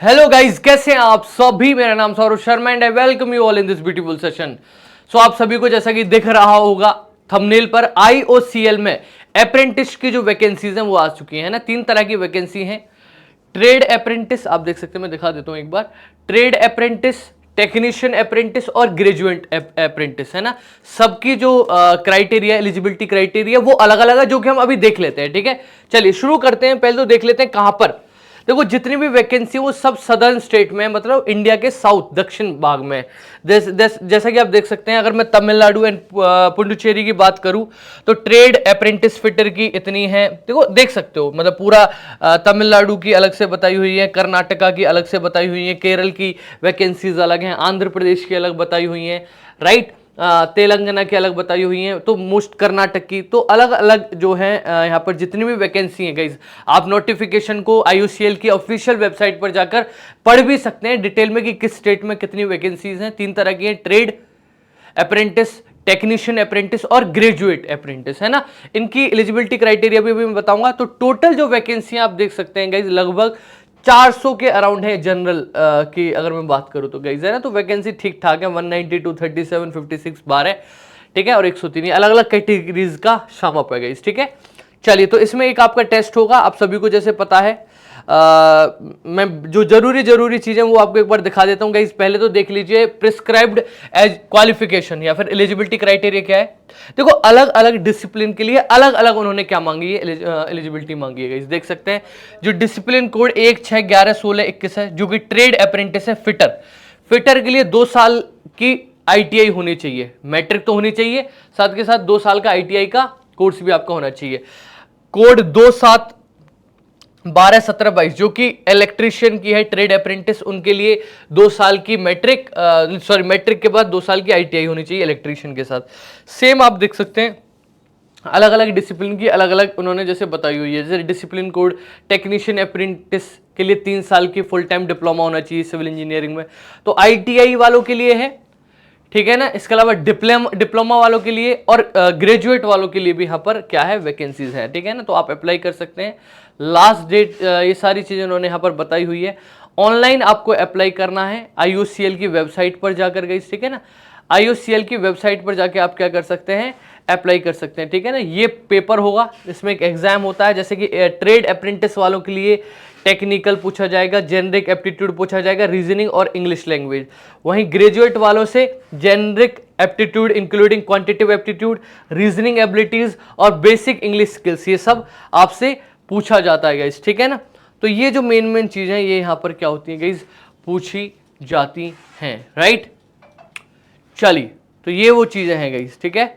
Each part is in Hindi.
हेलो गाइस, कैसे हैं आप सभी। मेरा नाम Saurabh Sharma and I welcome you all in this beautiful session. So आप सभी को जैसा कि दिख रहा होगा थंबनेल पर, आईओसीएल में अप्रेंटिस की जो वैकेंसीज हैं वो आ चुकी हैं ना। 3 तरह की वैकेंसी हैं। ट्रेड अप्रेंटिस, आप देख सकते हैं, मैं दिखा देता हूं एक बार। ट्रेड अप्रेंटिस, टेक्नीशियन अप्रेंटिस और ग्रेजुएट अप्रेंटिस, है ना। सबकी जो क्राइटेरिया, एलिजिबिलिटी क्राइटेरिया वो अलग अलग है, जो कि हम अभी देख लेते हैं। ठीक है, चलिए शुरू करते हैं। पहले तो देख लेते हैं कहां पर। देखो, जितनी भी वैकेंसी वो सब सदर्न स्टेट में, मतलब इंडिया के साउथ, दक्षिण भाग में। जैसा कि आप देख सकते हैं, अगर मैं तमिलनाडु एंड पुडुचेरी की बात करूं तो ट्रेड अप्रेंटिस फिटर की इतनी है। देखो, देख सकते हो, मतलब पूरा तमिलनाडु की अलग से बताई हुई है, कर्नाटका की अलग से बताई हुई है, केरल की वैकेंसीज अलग हैं, आंध्र प्रदेश की अलग बताई हुई हैं, राइट। तेलंगाना की अलग बताई हुई हैं, तो मोस्ट कर्नाटक की, तो अलग अलग जो है यहाँ पर जितनी भी वैकेंसी है गाइज, आप नोटिफिकेशन को आईओसीएल की ऑफिशियल वेबसाइट पर जाकर पढ़ भी सकते हैं डिटेल में कि किस स्टेट में कितनी वैकेंसीज हैं। 3 तरह की हैं, ट्रेड अप्रेंटिस, टेक्नीशियन अप्रेंटिस और ग्रेजुएट अप्रेंटिस, है ना। इनकी एलिजिबिलिटी क्राइटेरिया भी मैं बताऊंगा। तो टोटल जो वैकेंसी आप देख सकते हैं गाइज, लगभग 400 के अराउंड है जनरल की अगर मैं बात करूं तो गाइज, है ना। तो वैकेंसी ठीक ठाक है, 192, 37, 56 12, ठीक है, और 103 अलग अलग कैटेगरीज का शाम अप है गाइज। ठीक है, चलिए, तो इसमें एक आपका टेस्ट होगा, आप सभी को जैसे पता है। मैं जो जरूरी चीजें वो आपको एक बार दिखा देता हूं गाइस। पहले तो देख लीजिए प्रिस्क्राइब्ड एज क्वालिफिकेशन या फिर एलिजिबिलिटी क्राइटेरिया क्या है। देखो, अलग अलग डिसिप्लिन के लिए अलग अलग उन्होंने क्या मांगी है, एलिजिबिलिटी मांगी है गाइस। देख सकते हैं, जो डिसिप्लिन कोड 1, 6, 11, 16, 21 है, जो कि ट्रेड अप्रेंटिस है। फिटर के लिए 2 साल की आईटीआई होनी चाहिए, मैट्रिक तो होनी चाहिए, साथ के साथ 2 साल का आईटीआई का कोर्स भी आपका होना चाहिए। कोड 27 12 17 22 जो कि इलेक्ट्रीशियन की है, ट्रेड अप्रेंटिस, उनके लिए 2 साल की मैट्रिक के बाद 2 साल की आईटीआई होनी चाहिए इलेक्ट्रीशियन के साथ। सेम आप देख सकते हैं, अलग अलग डिसिप्लिन की अलग अलग उन्होंने जैसे बताई हुई है। जैसे डिसिप्लिन कोड टेक्नीशियन अप्रेंटिस के लिए 3 साल की फुल टाइम डिप्लोमा होना चाहिए सिविल इंजीनियरिंग में, तो आईटीआई वालों के लिए है, ठीक है ना। इसके अलावा डिप्लोमा वालों के लिए और ग्रेजुएट वालों के लिए भी यहाँ पर क्या है, वैकेंसीज है, ठीक है ना। तो आप अप्लाई कर सकते हैं। लास्ट डेट, ये सारी चीजें उन्होंने यहाँ पर बताई हुई है। ऑनलाइन आपको अप्लाई करना है आईओसीएल की वेबसाइट पर जाकर गई, ठीक है ना। आईओसीएल की वेबसाइट पर जाके आप क्या कर सकते हैं, अप्लाई कर सकते हैं, ठीक है ना। ये पेपर होगा, इसमें एक एग्जाम होता है, जैसे कि ट्रेड अप्रेंटिस वालों के लिए टेक्निकल पूछा जाएगा, जेनरिक एप्टीट्यूड पूछा जाएगा, रीजनिंग और इंग्लिश लैंग्वेज। वहीं ग्रेजुएट वालों से generic aptitude including quantitative aptitude, reasoning abilities और बेसिक इंग्लिश स्किल्स, ये सब आपसे पूछा जाता है गाइस, ठीक है ना। तो ये जो मेन चीजें ये यहाँ पर क्या होती है गाइस, पूछी जाती हैं, राइट। चलिए, तो ये वो चीजें हैं गाइस, ठीक है।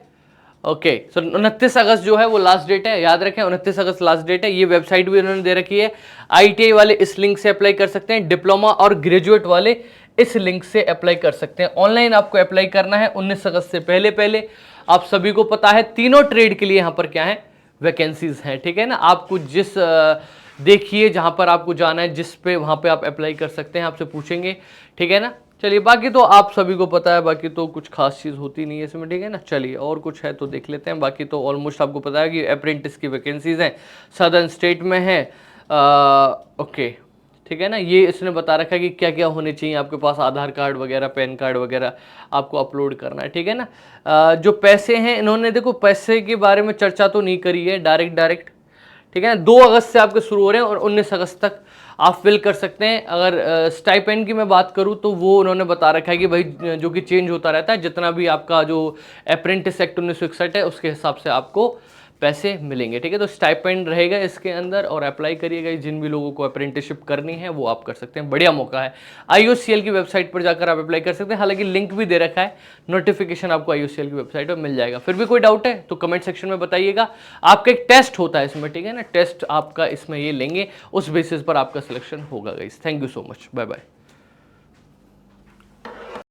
ओके, सो 29 अगस्त जो है वो लास्ट डेट है, याद रखें, 29 अगस्त लास्ट डेट है। ये वेबसाइट भी उन्होंने दे रखी है। आईटीआई वाले इस लिंक से अप्लाई कर सकते हैं, डिप्लोमा और ग्रेजुएट वाले इस लिंक से अप्लाई कर सकते हैं। ऑनलाइन आपको अप्लाई करना है 19 अगस्त से पहले पहले। आप सभी को पता है तीनों ट्रेड के लिए यहाँ पर क्या है, वैकेंसीज हैं, ठीक है ना। आपको जिस देखिए जहाँ पर आपको जाना है, जिस पे वहाँ पे आप अप्लाई कर सकते हैं, आपसे पूछेंगे, ठीक है ना। चलिए, बाकी तो आप सभी को पता है, बाकी तो कुछ खास चीज़ होती नहीं है इसमें, ठीक है ना। चलिए, और कुछ है तो देख लेते हैं। बाकी तो ऑलमोस्ट आपको पता है कि अप्रेंटिस की वैकेंसीज हैं, सदर्न स्टेट में है। ओके, ठीक है ना। ये इसने बता रखा है कि क्या क्या होने चाहिए आपके पास, आधार कार्ड वगैरह, पैन कार्ड वगैरह आपको अपलोड करना है, ठीक है ना। जो पैसे हैं, इन्होंने देखो पैसे के बारे में चर्चा तो नहीं करी है डायरेक्ट, ठीक है ना। 2 अगस्त से आपके शुरू हो रहे हैं और 19 अगस्त तक आप फिल कर सकते हैं। अगर स्टाइपेंड की मैं बात करूं तो वो उन्होंने बता रखा है कि भाई जो कि चेंज होता रहता है, जितना भी आपका जो अप्रेंटिस एक्ट 1961 है उसके हिसाब से आपको पैसे मिलेंगे, ठीक है। तो स्टाइपेंड रहेगा इसके अंदर, और अप्लाई करिएगा। जिन भी लोगों को अप्रेंटिसशिप करनी है वो आप कर सकते हैं, बढ़िया मौका है। आईओसीएल की वेबसाइट पर जाकर आप अप्लाई कर सकते हैं, हालांकि लिंक भी दे रखा है, नोटिफिकेशन आपको आईओसीएल की वेबसाइट पर मिल जाएगा। फिर भी कोई डाउट है तो कमेंट सेक्शन में बताइएगा। आपका एक टेस्ट होता है इसमें, ठीक है ना, टेस्ट आपका इसमें ये लेंगे, उस बेसिस पर आपका सिलेक्शन होगा guys. Thank you so much, bye bye.